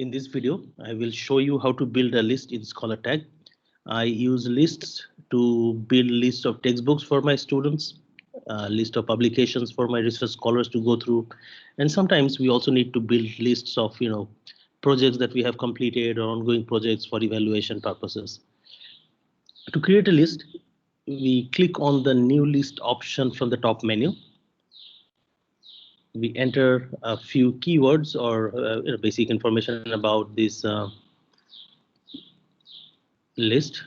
In this video, I will show you how to build a list in Scholar Tag. I use lists to build lists of textbooks for my students, list of publications for my research scholars to go through, and sometimes we also need to build lists of projects that we have completed or ongoing projects for evaluation purposes. To create a list, we click on the new list option from the top menu. We enter a few keywords or basic information about this list,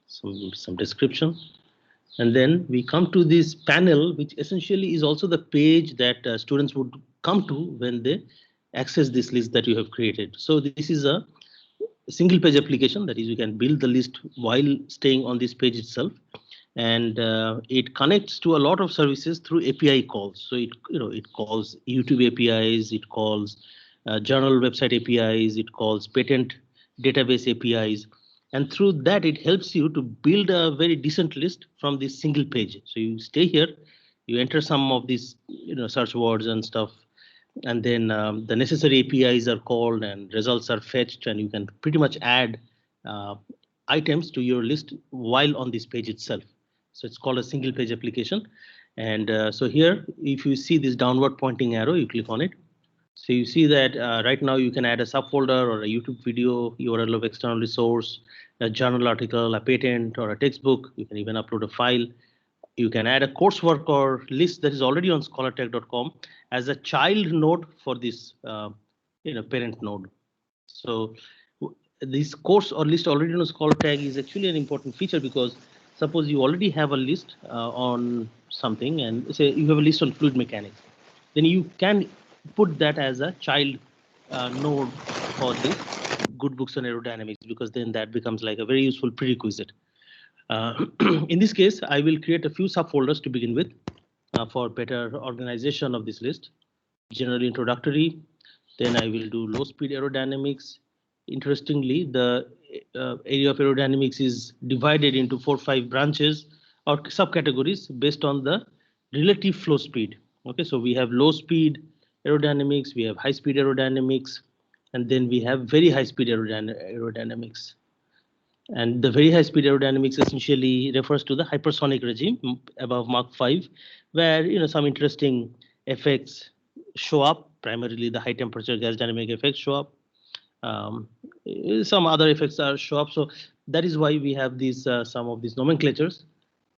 some description, and then we come to this panel, which essentially is also the page that students would come to when they access this list that you have created. So this is a single page application, that is, you can build the list while staying on this page itself, and it connects to a lot of services through API calls. So it calls YouTube APIs, it calls journal website APIs, it calls patent database APIs, and through that it helps you to build a very decent list from this single page. So you stay here, you enter some of these search words and stuff, and then the necessary APIs are called and results are fetched, and you can pretty much add items to your list while on this page itself. So it's called a single page application. And so here, if you see this downward pointing arrow, you click on it. So you see that right now you can add a subfolder or a YouTube video, URL of external resource, a journal article, a patent, or a textbook. You can even upload a file. You can add a coursework or list that is already on scholartag.com as a child node for this parent node. So this course or list already on Scholartag is actually an important feature, because suppose you already have a list on something, and say you have a list on fluid mechanics, then you can put that as a child node for this good books on aerodynamics, because then that becomes like a very useful prerequisite. In this case, I will create a few subfolders to begin with for better organization of this list. General introductory, then I will do low speed aerodynamics. Interestingly, the area of aerodynamics is divided into 4 or 5 branches or subcategories based on the relative flow speed. Okay, so we have low speed aerodynamics, we have high speed aerodynamics, and then we have very high speed aerodynamics. And the very high speed aerodynamics essentially refers to the hypersonic regime above Mach 5, where some interesting effects show up. Primarily, the high temperature gas dynamic effects show up. Some other effects show up. So that is why we have these some of these nomenclatures.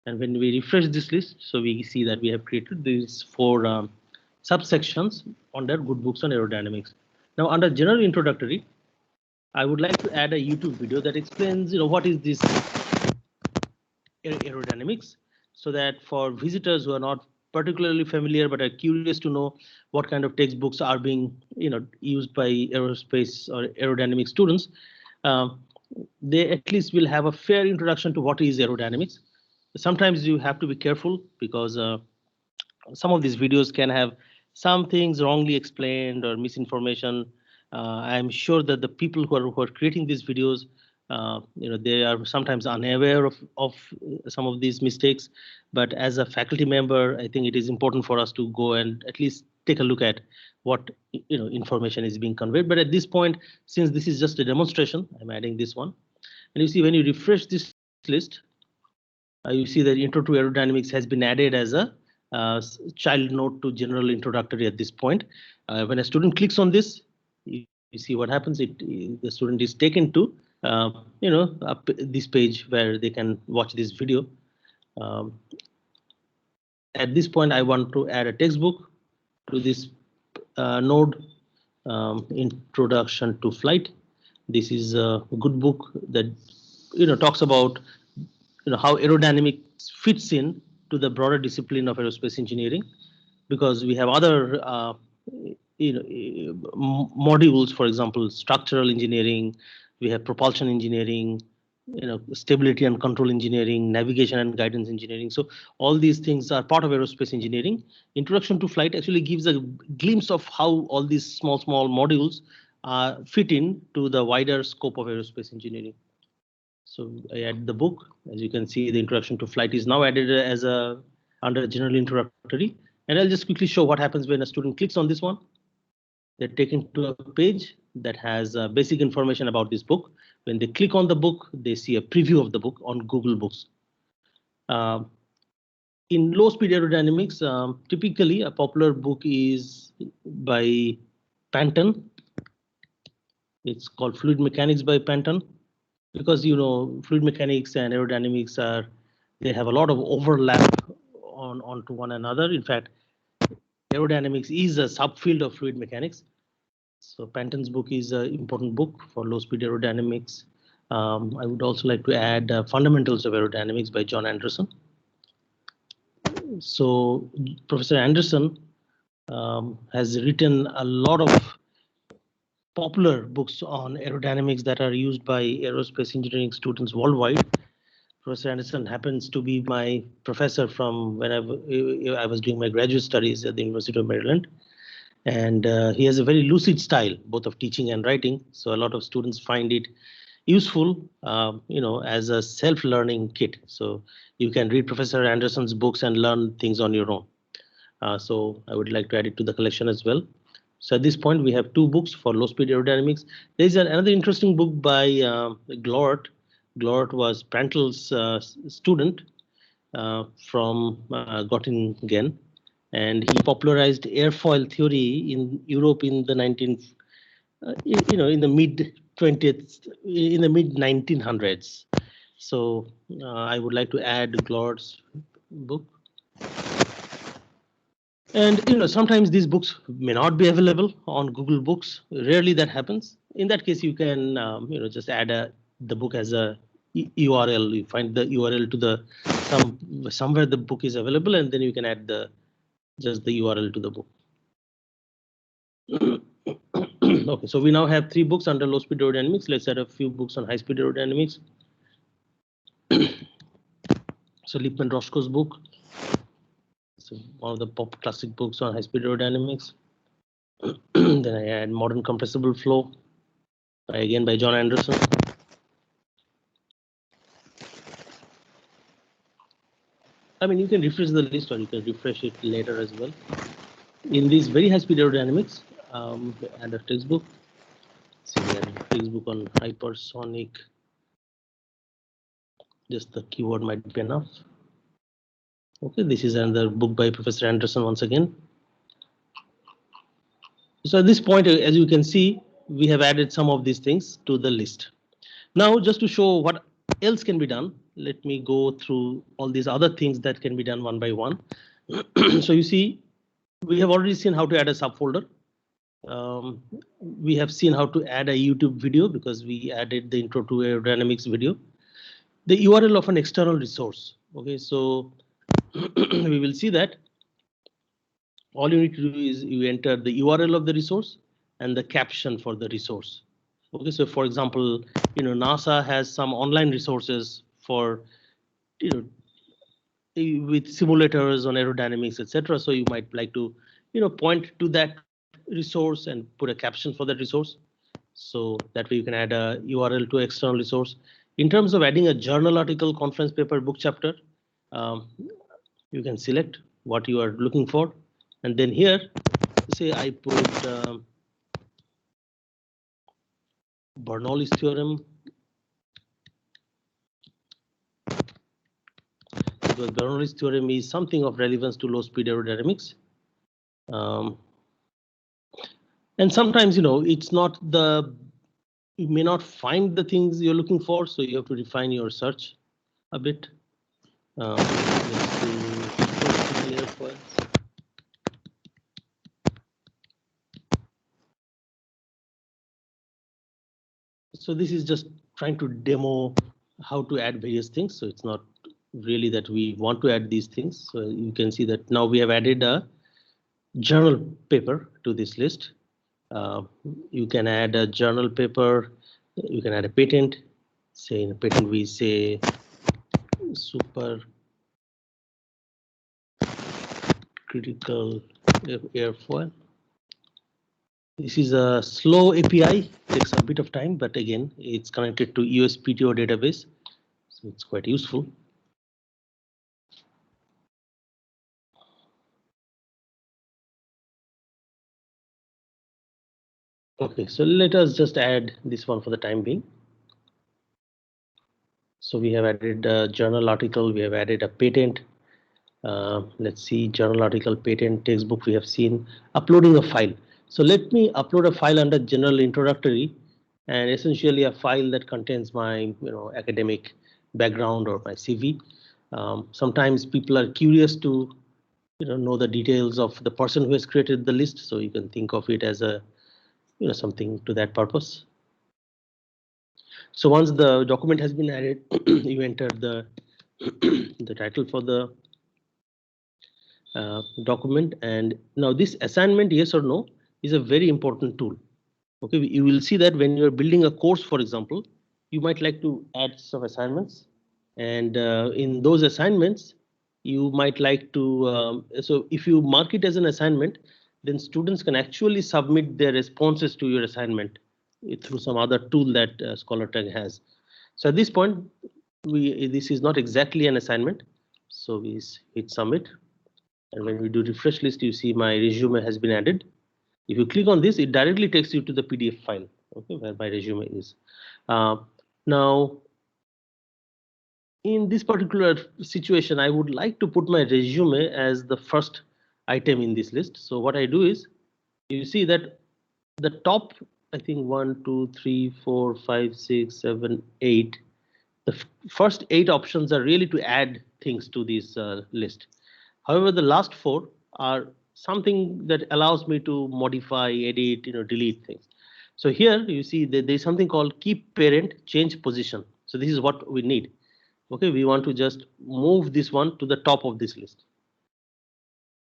And when we refresh this list, so we see that we have created these 4 subsections under good books on aerodynamics. Now, under general introductory, I would like to add a YouTube video that explains what is this aerodynamics, so that for visitors who are not particularly familiar but are curious to know what kind of textbooks are being used by aerospace or aerodynamic students, they at least will have a fair introduction to what is aerodynamics. Sometimes you have to be careful, because some of these videos can have some things wrongly explained or misinformation. I'm sure that the people who are creating these videos, they are sometimes unaware of some of these mistakes. But as a faculty member, I think it is important for us to go and at least take a look at what information is being conveyed. But at this point, since this is just a demonstration, I'm adding this one. And you see, when you refresh this list, you see that Intro to Aerodynamics has been added as a child node to general introductory at this point. When a student clicks on this, you see what happens. The student is taken to this page where they can watch this video. At this point, I want to add a textbook to this node, Introduction to Flight. This is a good book that talks about how aerodynamics fits in to the broader discipline of aerospace engineering, because we have other modules, for example, structural engineering, we have propulsion engineering, stability and control engineering, navigation and guidance engineering. So all these things are part of aerospace engineering. Introduction to Flight actually gives a glimpse of how all these small modules fit in to the wider scope of aerospace engineering. So I add the book. As you can see, the Introduction to Flight is now added as under general introductory. And I'll just quickly show what happens when a student clicks on this one. They're taken to a page that has basic information about this book. When they click on the book, they see a preview of the book on Google Books. Uh, in low speed aerodynamics, typically a popular book is by Panton. It's called Fluid Mechanics by Panton, because fluid mechanics and aerodynamics they have a lot of overlap onto one another. In fact, aerodynamics is a subfield of fluid mechanics. So Panton's book is an important book for low speed aerodynamics. I would also like to add Fundamentals of Aerodynamics by John Anderson. So Professor Anderson has written a lot of popular books on aerodynamics that are used by aerospace engineering students worldwide. Professor Anderson happens to be my professor from when I was doing my graduate studies at the University of Maryland. And he has a very lucid style, both of teaching and writing. So a lot of students find it useful, as a self-learning kit. So you can read Professor Anderson's books and learn things on your own. So I would like to add it to the collection as well. So at this point, we have two books for low-speed aerodynamics. There is another interesting book by Glort. Glort was Prandtl's student from Göttingen, and he popularized airfoil theory in Europe in the in the mid 20th, in the mid 1900s. So I would like to add Glort's book. And sometimes these books may not be available on Google Books. Rarely that happens. In that case, you can just add the book as a URL. You find the URL to the somewhere the book is available, and then you can add just the URL to the book. Okay, so we now have 3 books under low speed aerodynamics. Let's add a few books on high speed aerodynamics. So Lippmann Roscoe's book. So one of the pop classic books on high speed aerodynamics. Then I add Modern Compressible Flow, again by John Anderson. I mean, you can refresh the list or you can refresh it later as well. In this very high speed aerodynamics, add a textbook. So we have a textbook on hypersonic. Just the keyword might be enough. Okay, this is another book by Professor Anderson once again. So at this point, as you can see, we have added some of these things to the list. Now, just to show what else can be done, let me go through all these other things that can be done one by one. So you see, we have already seen how to add a subfolder. We have seen how to add a YouTube video because we added the intro to aerodynamics video. The URL of an external resource. Okay, so we will see that all you need to do is you enter the URL of the resource and the caption for the resource. Okay, so for example, NASA has some online resources for, with simulators on aerodynamics, etc. So you might like to, point to that resource and put a caption for that resource. So that way you can add a URL to external resource. In terms of adding a journal article, conference paper, book chapter, you can select what you are looking for. And then here, say I put Bernoulli's theorem. Because Bernoulli's theorem is something of relevance to low speed aerodynamics. And sometimes, it's not you may not find the things you're looking for, so you have to refine your search a bit. Let's do airfoils. So this is just trying to demo how to add various things. So it's not really that we want to add these things. So you can see that now we have added a journal paper to this list. You can add a journal paper. You can add a patent. Say in a patent we say super critical airfoil. This is a slow API, takes a bit of time, but again, it's connected to USPTO database, so it's quite useful. Okay, so let us just add this one for the time being. So we have added a journal article, we have added a patent. Let's see, journal article, patent, textbook, we have seen uploading a file. So let me upload a file under general introductory, and essentially a file that contains my academic background or my CV. Sometimes people are curious to know the details of the person who has created the list, so you can think of it as a something to that purpose. So once the document has been added, you enter the the title for the document, and now this assignment, yes or no, is a very important tool. Okay, you will see that when you're building a course, for example, you might like to add some assignments, and in those assignments you might like to so if you mark it as an assignment, then students can actually submit their responses to your assignment through some other tool that ScholarTag has. So at this point, this is not exactly an assignment, so we hit submit, and when we do refresh list, you see my resume has been added. If you click on this, it directly takes you to the PDF file, okay, where my resume is. Now, in this particular situation, I would like to put my resume as the first item in this list. So what I do is, you see that the top, I think 1, 2, 3, 4, 5, 6, 7, 8. The first 8 options are really to add things to this list. However, the last 4 are something that allows me to modify, edit, delete things. So here you see that there's something called keep parent, change position. So this is what we need. Okay, we want to just move this one to the top of this list.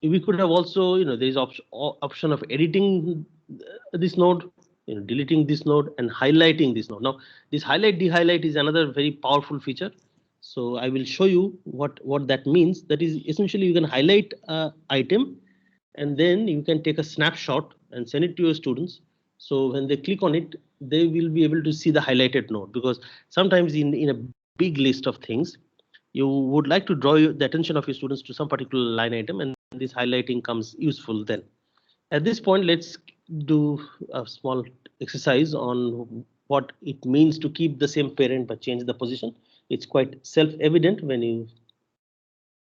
We could have also, there is option of editing this node, deleting this node and highlighting this node. Now, this highlight dehighlight is another very powerful feature. So I will show you what that means. That is essentially you can highlight a item, and then you can take a snapshot and send it to your students. So when they click on it, they will be able to see the highlighted node, because sometimes in a big list of things, you would like to draw the attention of your students to some particular line item, and this highlighting comes useful then. At this point, let's do a small exercise on what it means to keep the same parent but change the position. It's quite self-evident when you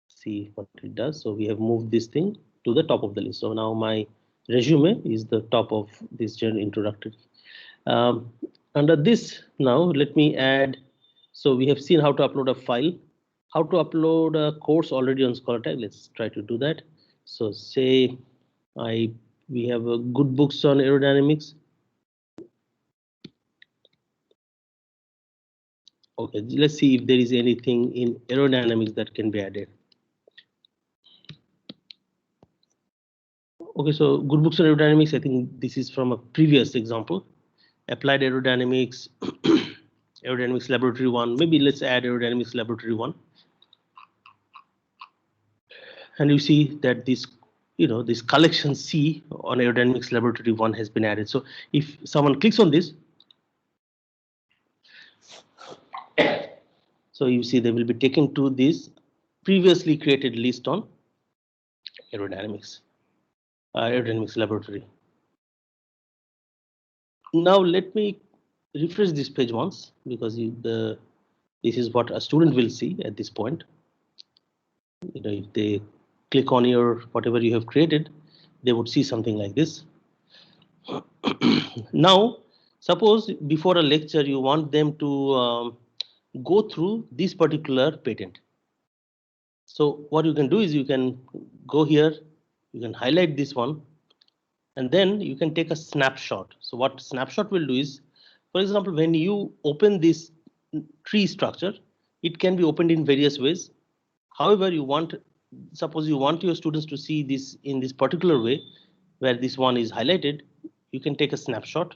see what it does. So we have moved this thing to the top of the list. So now my resume is the top of this general introductory. Um, Under this, now let me add. So we have seen how to upload a file, how to upload a course already on ScholarTag. Let's try to do that. So say we have a good books on aerodynamics. Okay, let's see if there is anything in aerodynamics that can be added. Okay, so good books on aerodynamics, I think this is from a previous example. Applied aerodynamics, aerodynamics laboratory 1. Maybe let's add aerodynamics laboratory 1. And you see that this collection C on aerodynamics laboratory 1 has been added. So if someone clicks on this, so you see they will be taken to this previously created list on aerodynamics laboratory. Now let me refresh this page once, because this is what a student will see at this point. If they click on your whatever you have created, they would see something like this. Now, suppose before a lecture you want them to go through this particular patent. So what you can do is you can go here, you can highlight this one, and then you can take a snapshot. So what snapshot will do is, for example, when you open this tree structure, it can be opened in various ways. However, suppose you want your students to see this in this particular way, where this one is highlighted, you can take a snapshot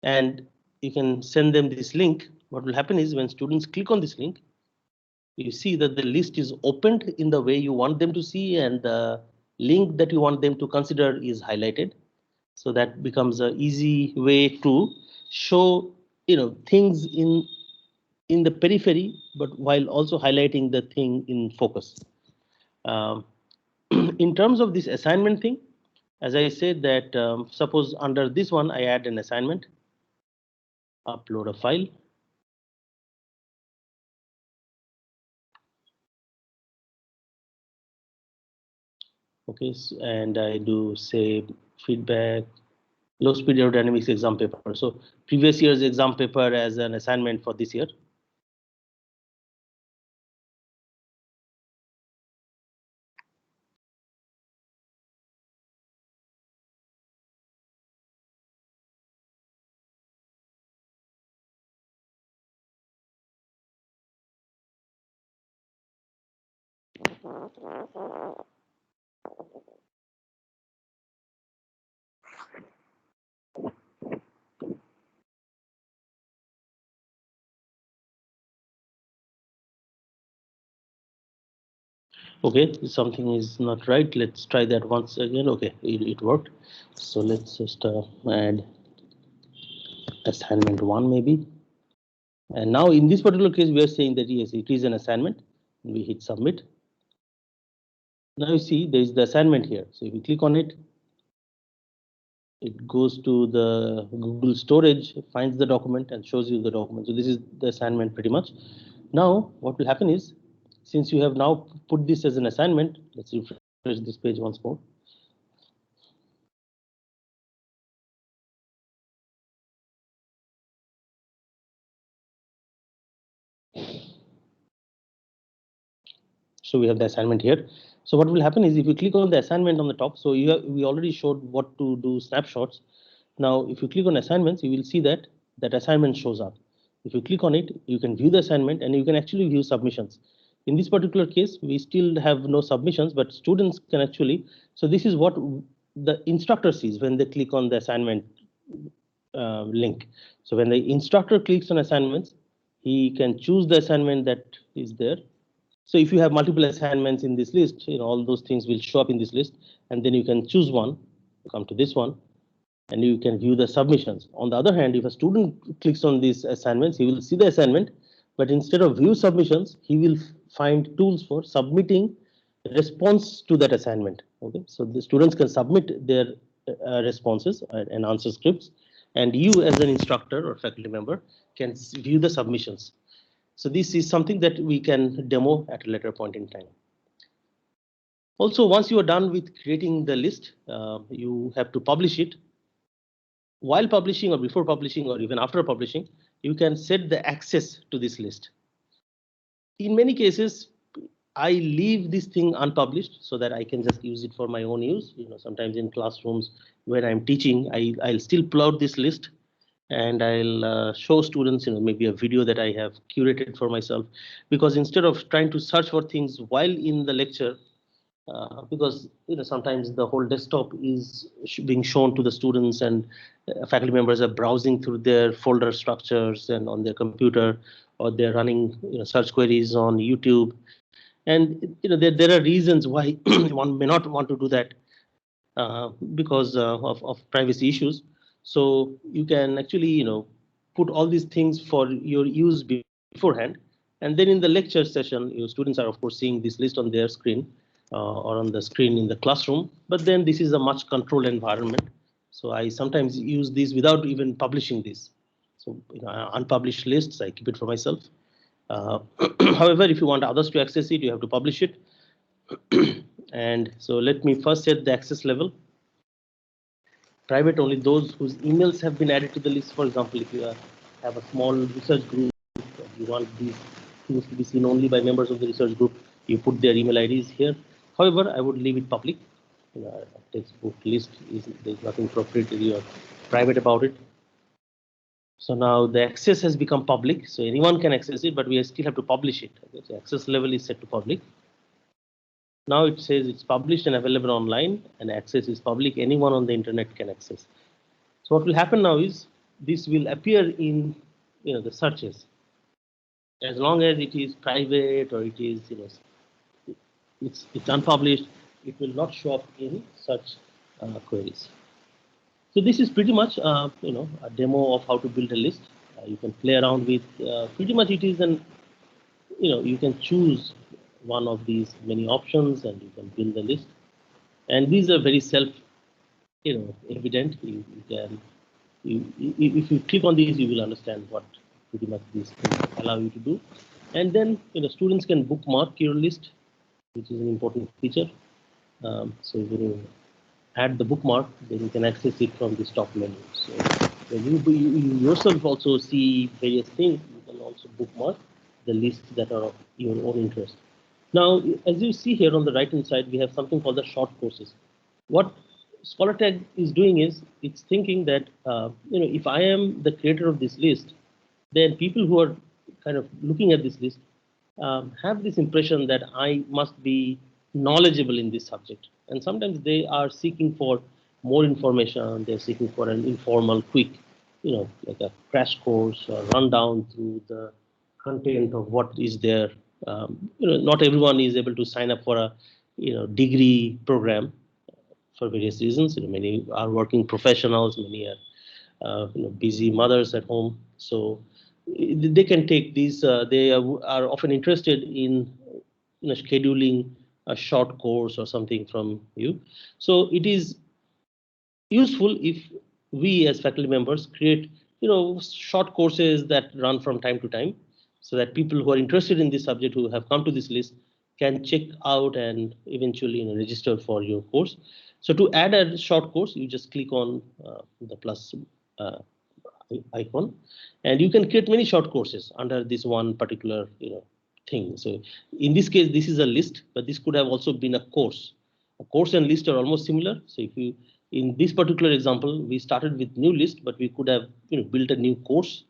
and you can send them this link. What will happen is when students click on this link, you see that the list is opened in the way you want them to see, and the link that you want them to consider is highlighted. So that becomes an easy way to show things in the periphery, but while also highlighting the thing in focus. Um, in terms of this assignment thing, as I said that suppose under this one I add an assignment, upload a file. Okay, and I do say feedback, low speed aerodynamics exam paper. So previous year's exam paper as an assignment for this year. Okay, something is not right. Let's try that once again. Okay, it worked. So let's just add assignment one maybe. And now in this particular case, we are saying that yes, it is an assignment. We hit submit. Now you see there is the assignment here. So if we click on it, it goes to the Google storage, finds the document and shows you the document. So this is the assignment pretty much. Now what will happen is, since you have now put this as an assignment, let's refresh this page once more. So we have the assignment here. So what will happen is if you click on the assignment on the top, so we already showed what to do snapshots. Now, if you click on assignments, you will see that that assignment shows up. If you click on it, you can view the assignment and you can actually view submissions. In this particular case, we still have no submissions, but students can actually. So this is what the instructor sees when they click on the assignment link. So when the instructor clicks on assignments, he can choose the assignment that is there. So if you have multiple assignments in this list, all those things will show up in this list, and then you can choose one, come to this one, and you can view the submissions. On the other hand, if a student clicks on these assignments, he will see the assignment, but instead of view submissions, he will find tools for submitting response to that assignment. Okay, so the students can submit their responses and answer scripts, and you as an instructor or faculty member can view the submissions. So this is something that we can demo at a later point in time. Also, once you are done with creating the list, you have to publish it. While publishing or before publishing or even after publishing, you can set the access to this list. In many cases, I leave this thing unpublished so that I can just use it for my own use. Sometimes in classrooms when I'm teaching, I'll still pull out this list and I'll show students, maybe a video that I have curated for myself. Because instead of trying to search for things while in the lecture, because sometimes the whole desktop is being shown to the students and faculty members are browsing through their folder structures and on their computer, or they're running search queries on YouTube. And there are reasons why one may not want to do that because of privacy issues. So you can actually put all these things for your use beforehand, and then in the lecture session your students are of course seeing this list on their screen or on the screen in the classroom, but then this is a much controlled environment. So I sometimes use these without even publishing this. So unpublished lists I keep it for myself. However, if you want others to access it, you have to publish it. And so let me first set the access level. Private only those whose emails have been added to the list. For example, if you have a small research group, you want these things to be seen only by members of the research group, you put their email IDs here. However, I would leave it public. Textbook list there's nothing proprietary or private about it. So now the access has become public, so anyone can access it, but we still have to publish it. Okay? So access level is set to public. Now it says it's published and available online, and access is public. Anyone on the internet can access. So what will happen now is this will appear in the searches. As long as it is private or it is it's unpublished, it will not show up in such queries. So this is pretty much a demo of how to build a list. You can play around with pretty much it is an you can choose one of these many options and you can build the list. And these are very evident. You can, if you click on these, you will understand what pretty much these things allow you to do. And then students can bookmark your list, which is an important feature. So when you add the bookmark, then you can access it from this top menu. So when you yourself also see various things, you can also bookmark the lists that are of your own interest. Now, as you see here on the right hand side, we have something called the short courses. What ScholarTag is doing is it's thinking that if I am the creator of this list, then people who are kind of looking at this list have this impression that I must be knowledgeable in this subject. And sometimes they are seeking for more information. They're seeking for an informal, quick, like a crash course or rundown through the content of what is there. Not everyone is able to sign up for a degree program for various reasons. Many are working professionals, many are busy mothers at home. So they can take these. They are often interested in scheduling a short course or something from you. So it is useful if we as faculty members create short courses that run from time to time, so that people who are interested in this subject who have come to this list can check out and eventually register for your course. So to add a short course, you just click on the plus uh, icon, and you can create many short courses under this one particular thing. So in this case, this is a list, but this could have also been a course. A course and list are almost similar. So if you, in this particular example, we started with new list, but we could have built a new course.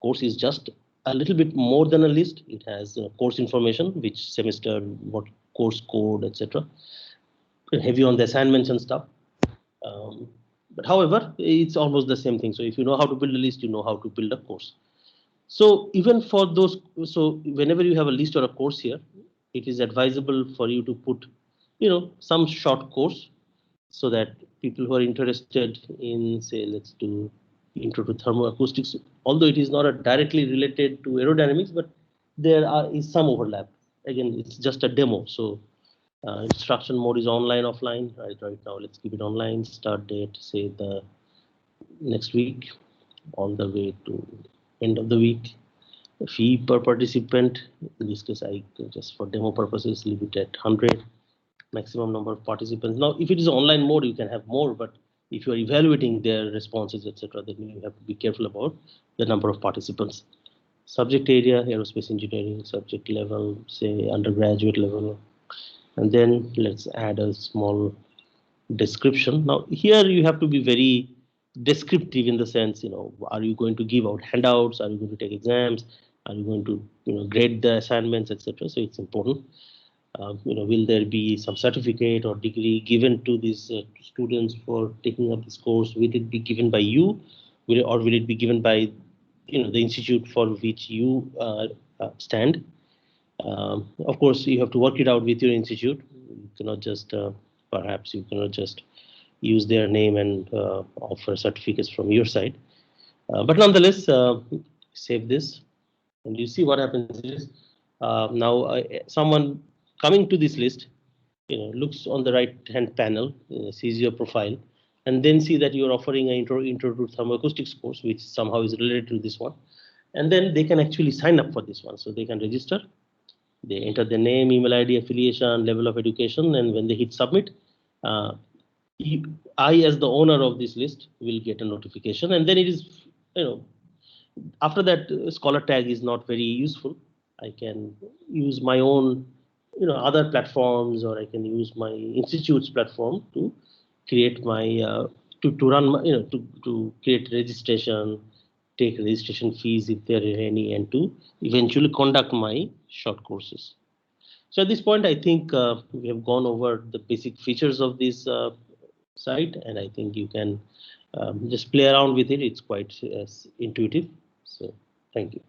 Course is just a little bit more than a list. It has course information, which semester, what course code, etc. Heavy on the assignments and stuff. Um, but however, it's almost the same thing. So if you know how to build a list, you know how to build a course. So even for those, so whenever you have a list or a course here, it is advisable for you to put, some short course, so that people who are interested in, say, let's do intro to thermoacoustics, although it is not a directly related to aerodynamics, but is some overlap. Again, it's just a demo. So instruction mode is online, offline. Right now, let's keep it online. Start date, say the next week, all the way to end of the week. Fee per participant, in this case, I just for demo purposes leave it at 100. Maximum number of participants. Now, if it is online mode, you can have more, but if you are evaluating their responses, etc., then you have to be careful about the number of participants. Subject area, aerospace engineering, subject level, say undergraduate level, and then let's add a small description. Now here you have to be very descriptive, in the sense, are you going to give out handouts, are you going to take exams, are you going to grade the assignments, etc. So it's important. Will there be some certificate or degree given to these students for taking up this course? Will it be given by you, or will it be given by the institute for which you stand? Of course, you have to work it out with your institute. You cannot just perhaps you cannot just use their name and offer certificates from your side. But nonetheless, save this, and you see what happens is now someone coming to this list, looks on the right hand panel, sees your profile, and then see that you are offering an intro to thermoacoustics course, which somehow is related to this one, and then they can actually sign up for this one. So they can register. They enter their name, email ID, affiliation, level of education, and when they hit submit, uh, I, as the owner of this list, will get a notification, and then it is, after that, scholar tag is not very useful. I can use my own, other platforms, or I can use my institute's platform to create my, to run my, to create registration, take registration fees if there are any, and to eventually conduct my short courses. So at this point, I think we have gone over the basic features of this site, and I think you can just play around with it. It's quite intuitive. So thank you.